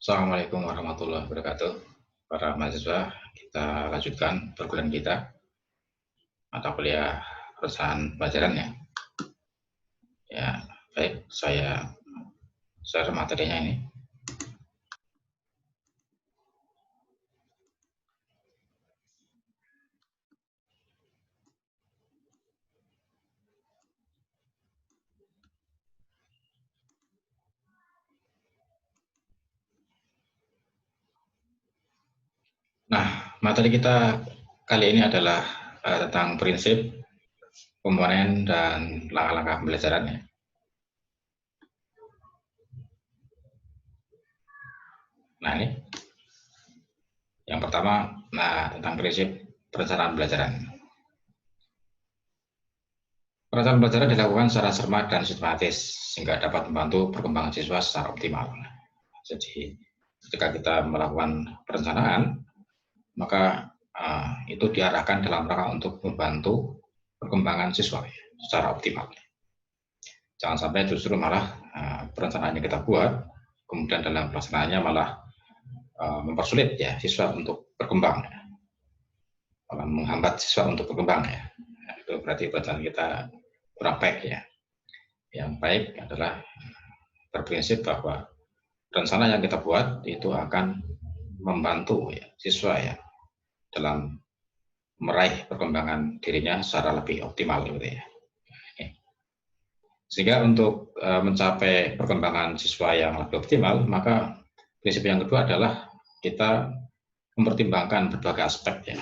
Assalamualaikum warahmatullahi wabarakatuh. Para mahasiswa, kita lanjutkan perkuliahan kita, mata kuliah perusahaan pelajaran ya. Ya, baik, saya share materinya ini. Nah, materi kita kali ini adalah tentang prinsip, komponen, dan langkah-langkah pembelajaran ya. Nah, ini yang pertama, tentang prinsip perencanaan pembelajaran. Perencanaan pembelajaran dilakukan secara cermat dan sistematis sehingga dapat membantu perkembangan siswa secara optimal. Jadi, ketika kita melakukan perencanaan, maka itu diarahkan dalam rangka untuk membantu perkembangan siswa secara optimal. Jangan sampai justru malah perencanaan yang kita buat, kemudian dalam pelaksanaannya malah mempersulit ya siswa untuk berkembang, malah menghambat siswa untuk berkembang ya. Itu berarti perencanaan kita kurang baik ya. Yang baik adalah berprinsip bahwa rencana yang kita buat itu akan membantu ya, siswa ya dalam meraih perkembangan dirinya secara lebih optimal gitu ya. Sehingga untuk mencapai perkembangan siswa yang lebih optimal, maka prinsip yang kedua adalah kita mempertimbangkan berbagai aspek ya,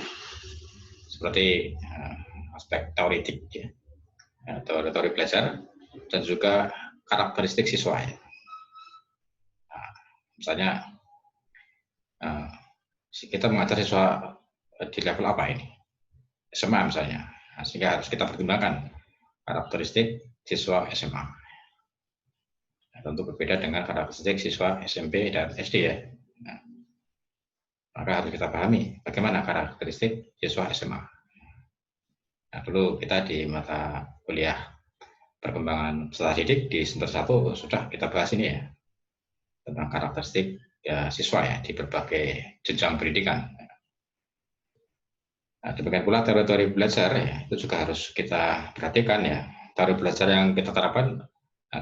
seperti aspek teoretik ya, teori belajar, dan juga karakteristik siswa ya. Nah, misalnya kita mengajar siswa di level apa ini? SMA misalnya, sehingga harus kita pertimbangkan karakteristik siswa SMA. Nah, tentu berbeda dengan karakteristik siswa SMP dan SD ya. Nah, maka harus kita pahami bagaimana karakteristik siswa SMA. Nah, dulu kita di mata kuliah perkembangan peserta didik di semester 1 sudah kita bahas ini ya, tentang karakteristik ya, siswa ya di berbagai jenjang pendidikan. Nah, demikian pula teori belajar ya, itu juga harus kita perhatikan ya. Teori belajar yang kita terapkan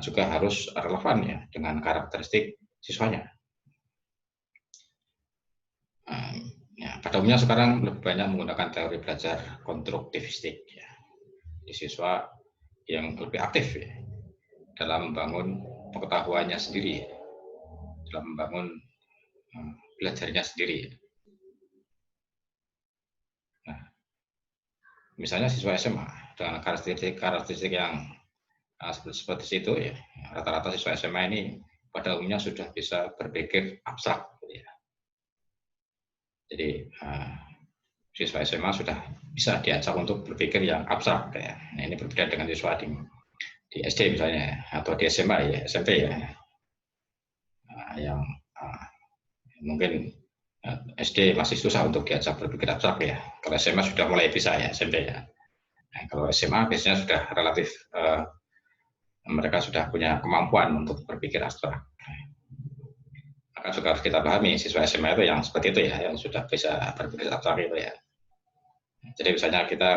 juga harus relevan ya dengan karakteristik siswanya. Ya, pada umumnya sekarang lebih banyak menggunakan teori belajar konstruktivistik ya. Di siswa yang lebih aktif ya, dalam membangun pengetahuannya sendiri, dalam membangun belajarnya sendiri. Nah, misalnya siswa SMA dengan karakteristik yang seperti itu ya, rata-rata siswa SMA ini pada umumnya sudah bisa berpikir abstrak gitu ya. Jadi siswa SMA sudah bisa diajak untuk berpikir yang abstrak ya. Nah, ini berbeda dengan siswa di SD misalnya atau di SMA ya, SMP ya, yang mungkin SD masih susah untuk diajak berpikir abstrak ya. Kalau SMA sudah mulai bisa ya, SMP ya. Nah, kalau SMA biasanya sudah relatif mereka sudah punya kemampuan untuk berpikir abstrak. Maka juga harus kita pahami siswa SMA itu yang seperti itu ya, yang sudah bisa berpikir abstrak itu ya. Jadi misalnya kita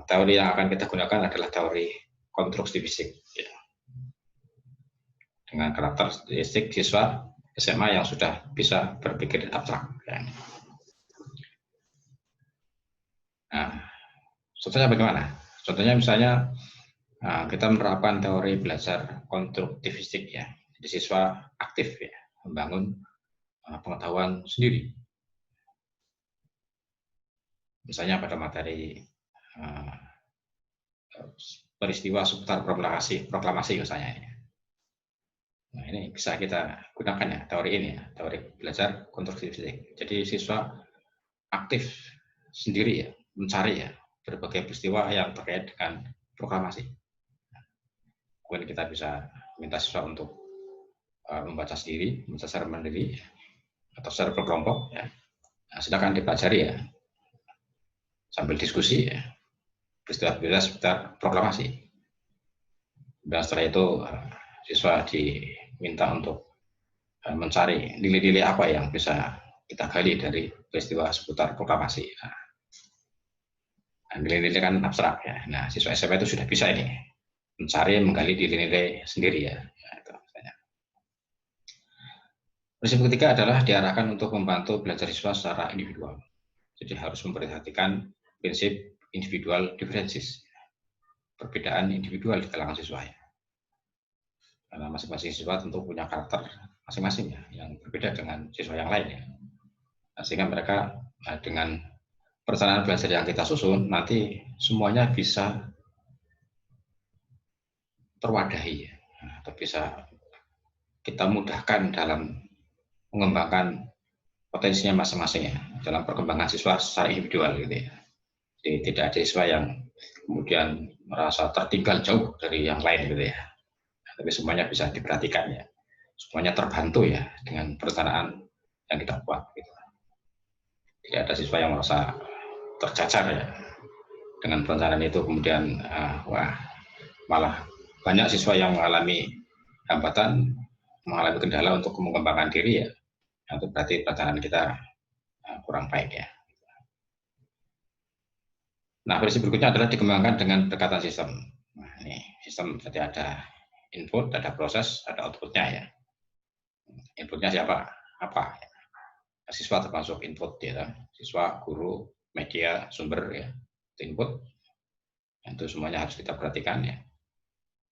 teori yang akan kita gunakan adalah teori konstruktivistik ya. Dengan karakteristik siswa SMA yang sudah bisa berpikir abstrak ya. Nah, contohnya bagaimana? Contohnya misalnya kita menerapkan teori belajar konstruktivistik ya. Jadi siswa aktif ya, membangun pengetahuan sendiri. Misalnya pada materi peristiwa seputar proklamasi misalnya ini. Nah, ini bisa kita gunakan ya teori ini ya, teori belajar konstruktivistik. Jadi siswa aktif sendiri ya, mencari ya berbagai peristiwa yang terkait dengan proklamasi. Kemudian kita bisa minta siswa untuk membaca sendiri, membaca secara mandiri atau secara berkelompok ya. Nah, silakan dipelajari ya, sambil diskusi ya, peristiwa-peristiwa seputar proklamasi. Dan setelah itu siswa diminta untuk mencari nilai-nilai apa yang bisa kita gali dari peristiwa seputar proklamasi. Nah, nilai-nilai kan abstrak ya. Nah, siswa SMA itu sudah bisa ini mencari, menggali nilai-nilai sendiri ya. Nah, itu misalnya. Prinsip ketiga adalah diarahkan untuk membantu belajar siswa secara individual. Jadi harus memperhatikan prinsip individual differences, perbedaan individual di kalangan siswa ya. Karena masing-masing siswa tentu punya karakter masing-masing ya, yang berbeda dengan siswa yang lain ya. Nah, sehingga mereka dengan perencanaan belajar yang kita susun nanti semuanya bisa terwadahi ya, atau bisa kita mudahkan dalam mengembangkan potensinya masing-masing ya dalam perkembangan siswa secara individual gitu ya. Jadi tidak ada siswa yang kemudian merasa tertinggal jauh dari yang lain gitu ya. Tapi semuanya bisa diperhatikan ya. Semuanya terbantu ya dengan perencanaan yang kita buat gitu. Tidak ada siswa yang merasa tercacar ya dengan perencanaan itu, kemudian wah malah banyak siswa yang mengalami hambatan, mengalami kendala untuk mengembangkan diri ya. Itu berarti perencanaan kita kurang baik ya. Nah, prinsip berikutnya adalah dikembangkan dengan pendekatan sistem. Nah, ini sistem jadi ada input, ada proses, ada outputnya ya. Inputnya siapa? Apa? Siswa termasuk input ya. Siswa, guru, media, sumber ya. Itu input. Itu semuanya harus kita perhatikan ya.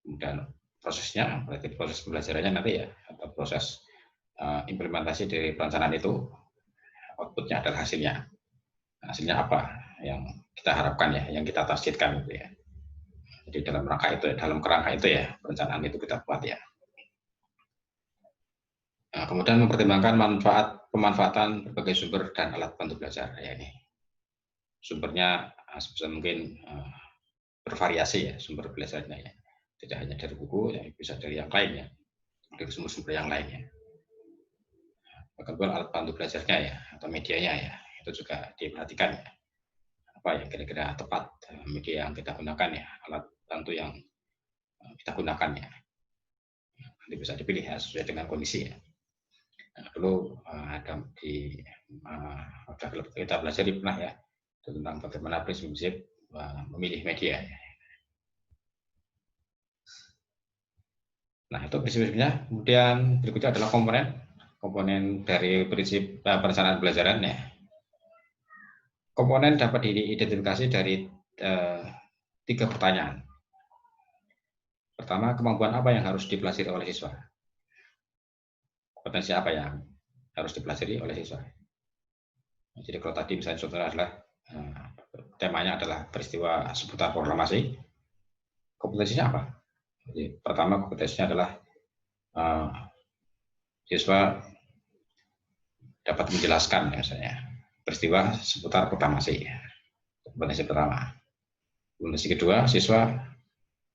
Kemudian prosesnya, berarti proses pembelajarannya nanti ya, atau proses implementasi dari perencanaan itu, outputnya adalah hasilnya. Hasilnya apa yang kita harapkan ya, yang kita targetkan gitu ya. Jadi dalam rangka itu, dalam kerangka itu ya, perencanaan itu kita buat ya. Nah, kemudian mempertimbangkan pemanfaatan berbagai sumber dan alat bantu belajar ya ini. Sumbernya sebisa mungkin bervariasi ya sumber belajarnya ya. Tidak hanya dari buku, ya, bisa dari yang lain ya, dari sumber-sumber yang lain ya. Kemudian alat bantu belajarnya ya, atau medianya ya, itu juga diperhatikan ya. Apa yang kira-kira tepat media yang kita gunakan ya, alat bantu yang kita gunakan ya. Nanti bisa dipilih ya sesuai dengan kondisi ya. Nah, dulu ada di kita belajar pernah ya tentang bagaimana prinsip memilih media ya. Nah, itu prinsip-prinsipnya. Kemudian berikutnya adalah komponen dari prinsip perencanaan pembelajaran ya. Komponen dapat diidentifikasi dari 3 pertanyaan. Pertama, kemampuan apa yang harus dipelajari oleh siswa? Kompetensi apa yang harus dipelajari oleh siswa? Jadi kalau tadi misalnya contohnya adalah temanya adalah peristiwa seputar proklamasi, kompetensinya apa? Jadi, pertama kompetensinya adalah siswa dapat menjelaskan misalnya peristiwa seputar proklamasi. Kompetensi pertama. Kompetensi kedua, siswa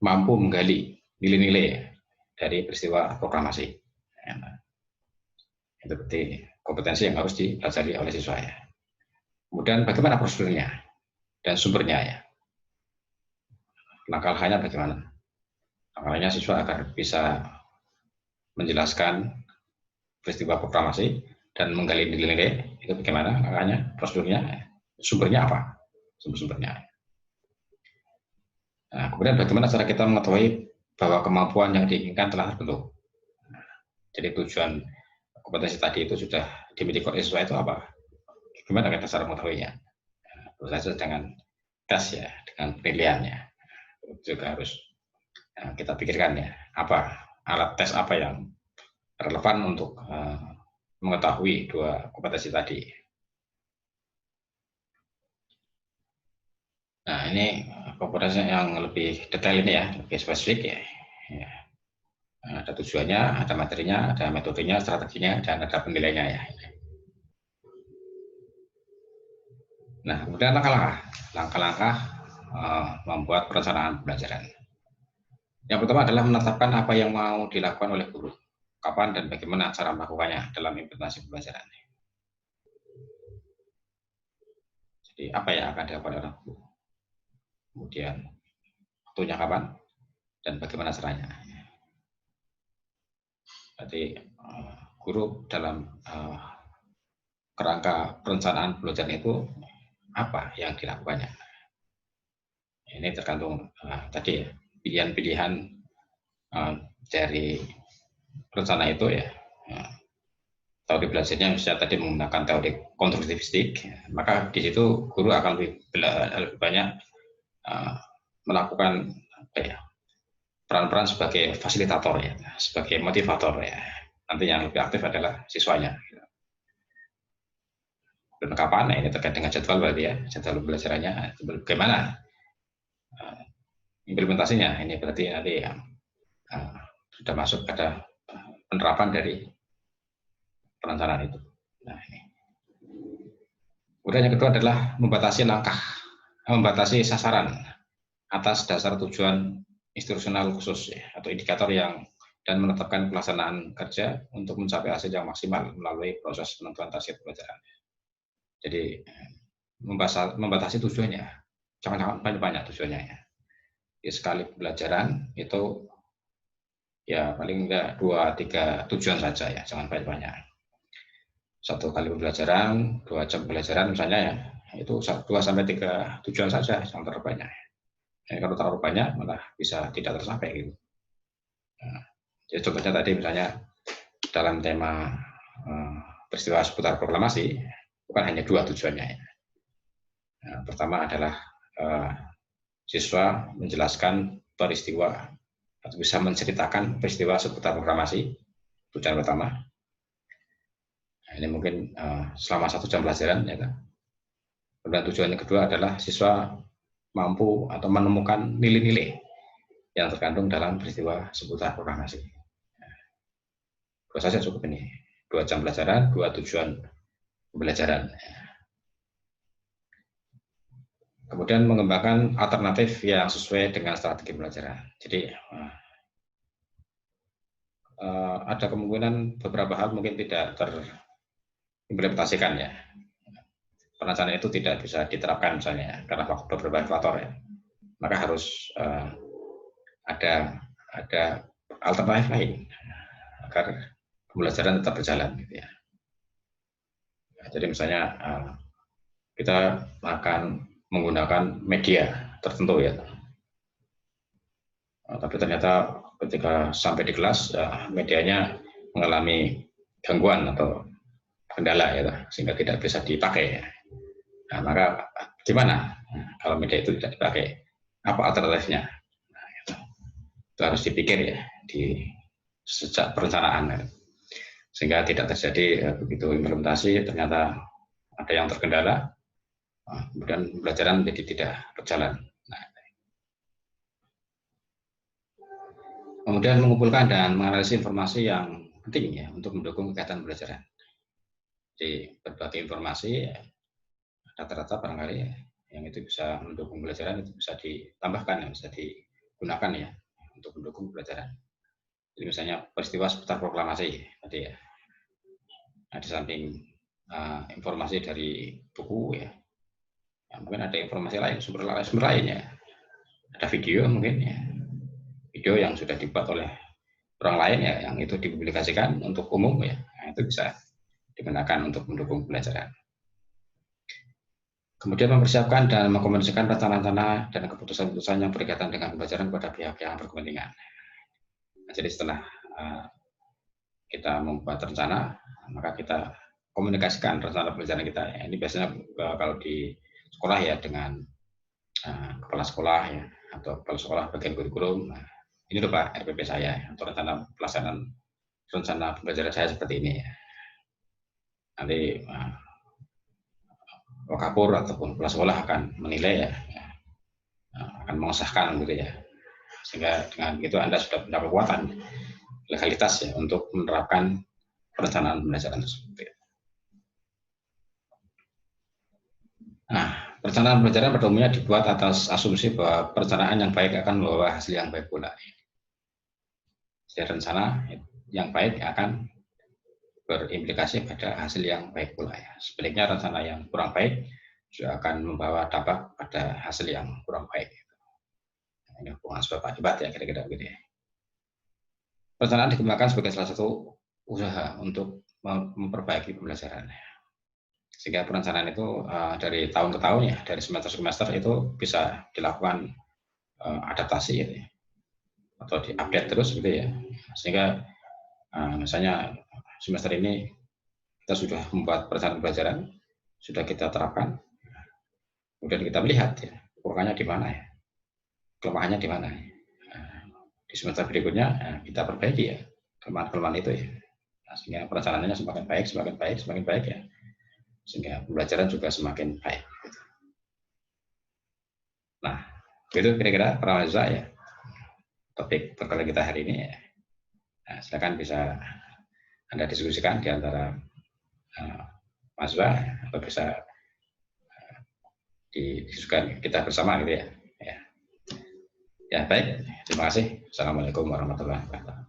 mampu menggali nilai-nilai dari peristiwa proklamasi. Itu berarti kompetensi yang harus dipelajari oleh siswa ya. Kemudian bagaimana prosedurnya dan sumbernya ya. Langkah-langkahnya bagaimana? Langkahnya siswa agar bisa menjelaskan peristiwa proklamasi dan menggali nilai-nilai itu bagaimana langkahnya, prosedurnya, sumbernya apa? Sumber-sumbernya. Nah, kemudian bagaimana cara kita mengetahui bahwa kemampuan yang diinginkan telah terbentuk? Jadi tujuan kompetensi tadi itu sudah dimiliki oleh siswa itu apa? Gimana kita cara mengetahuinya? Proses dengan tes ya, dengan penilaiannya. Juga harus kita pikirkan ya, apa alat tes apa yang relevan untuk mengetahui 2 kompetensi tadi. Nah, ini kompetensi yang lebih detail ini ya, lebih spesifik ya. Ada tujuannya, ada materinya, ada metodenya, strateginya, dan ada penilaiannya ya. Nah, kemudian langkah-langkah membuat perencanaan pembelajaran. Yang pertama adalah menetapkan apa yang mau dilakukan oleh guru, kapan dan bagaimana cara melakukannya dalam implementasi pembelajaran. Jadi apa yang akan dilakukan oleh guru, kemudian waktunya kapan, dan bagaimana caranya. Jadi guru dalam kerangka perencanaan pembelajaran itu apa yang dilakukannya. Ini tergantung tadi ya, pilihan-pilihan dari rencana itu ya. Teori belajarnya misalnya tadi menggunakan teori konstruktivistik, maka di situ guru akan lebih banyak melakukan peran-peran sebagai fasilitator ya, sebagai motivator ya. Nanti yang lebih aktif adalah siswanya. Dan kapan? Nah, ini terkait dengan jadwal berarti ya, jadwal pembelajarannya bagaimana implementasinya. Ini berarti nanti yang sudah masuk pada penerapan dari perencanaan itu. Nah, ini. Kemudian yang kedua adalah membatasi langkah, membatasi sasaran atas dasar tujuan instruksional khusus ya, atau indikator yang dan menetapkan pelaksanaan kerja untuk mencapai hasil yang maksimal melalui proses penentuan target pembelajaran. Jadi membatasi tujuannya, jangan banyak tujuannya ya. Di sekali pembelajaran itu ya paling enggak 2-3 tujuan saja ya, jangan banyak-banyak. 1 kali pembelajaran, 2 jam pembelajaran misalnya ya, itu 2-3 tujuan saja, jangan terlalu banyak. Kalau terlalu banyak malah bisa tidak tercapai gitu. Nah, jadi contohnya tadi misalnya dalam tema peristiwa seputar proklamasi bukan hanya 2 tujuannya ya. Nah, pertama adalah siswa menjelaskan peristiwa atau bisa menceritakan peristiwa seputar proklamasi, tujuan pertama. Nah, ini mungkin selama 1 jam pelajaran ya kan. Kemudian tujuan yang kedua adalah siswa mampu atau menemukan nilai-nilai yang terkandung dalam peristiwa seputar proklamasi. Dua saja cukup ini, 2 jam pelajaran, 2 tujuan pembelajaran. Kemudian mengembangkan alternatif yang sesuai dengan strategi pembelajaran. Jadi ada kemungkinan beberapa hal mungkin tidak terimplementasikan ya. Perencanaan itu tidak bisa diterapkan misalnya karena beberapa faktor ya. Maka harus ada alternatif lain agar pembelajaran tetap berjalan gitu ya. Jadi misalnya kita akan menggunakan media tertentu ya. Tapi ternyata ketika sampai di kelas medianya mengalami gangguan atau kendala ya, sehingga tidak bisa dipakai. Nah, maka gimana kalau media itu tidak dipakai? Apa alternatifnya? Nah, itu harus dipikir ya di sejak perencanaan, sehingga tidak terjadi begitu implementasi ternyata ada yang terkendala, kemudian pembelajaran jadi tidak berjalan. Nah, kemudian mengumpulkan dan menganalisis informasi yang penting ya untuk mendukung kegiatan pembelajaran. Jadi berbagai informasi rata-rata barangkali yang itu bisa mendukung pembelajaran itu bisa ditambahkan, ya, bisa digunakan ya untuk mendukung pembelajaran. Jadi misalnya peristiwa seputar proklamasi tadi ya. Nah, di samping informasi dari buku ya, mungkin ada informasi lain, sumber lain ya. Ada video mungkin ya, video yang sudah dibuat oleh orang lain ya, yang itu dipublikasikan untuk umum ya. Nah, itu bisa digunakan untuk mendukung pembelajaran. Kemudian mempersiapkan dan mengkomunikasikan rencana-rencana dan keputusan-keputusan yang berkaitan dengan pembelajaran kepada pihak yang berkepentingan. Nah, jadi setelah kita membuat rencana, maka kita komunikasikan rencana pembelajaran kita. Ini biasanya kalau di sekolah ya dengan kepala sekolah ya, atau kepala sekolah bagian kurikulum. Nah, ini loh Pak RPP saya untuk rencana pelaksanaan rencana pembelajaran saya seperti ini ya. Nanti Wakapur ataupun kepala sekolah akan menilai ya, akan mengesahkan gitu ya, sehingga dengan itu Anda sudah punya kekuatan legalitas ya untuk menerapkan perencanaan pembelajaran tersebut. Nah, perencanaan pembelajaran pada umumnya dibuat atas asumsi bahwa perencanaan yang baik akan membawa hasil yang baik pula. Jadi rencana yang baik akan berimplikasi pada hasil yang baik pula ya. Sebaliknya rencana yang kurang baik juga akan membawa dampak pada hasil yang kurang baik. Ini hubungan sebab akibat ya kira-kira begitu ya. Perencanaan dikembangkan sebagai salah satu usaha untuk memperbaiki pembelajaran. Sehingga perencanaan itu dari tahun ke tahun ya, dari semester ke semester itu bisa dilakukan adaptasi gitu ya, atau diupdate terus gitu ya. Sehingga misalnya semester ini kita sudah membuat perencanaan pembelajaran, sudah kita terapkan, kemudian kita melihat ya, kekurangannya di mana ya, kelemahannya di mana. Di semester berikutnya kita perbaiki ya kelemahan-kelemahan itu ya. Sehingga perencanaannya semakin baik, semakin baik, semakin baik ya. Sehingga pembelajaran juga semakin baik. Nah, itu kira-kira para mahasiswa ya topik perkuliahan kita hari ini ya. Nah, silakan bisa Anda diskusikan di antara mahasiswa atau bisa didiskusikan kita bersama gitu ya. Ya, baik. Terima kasih. Assalamualaikum warahmatullahi wabarakatuh.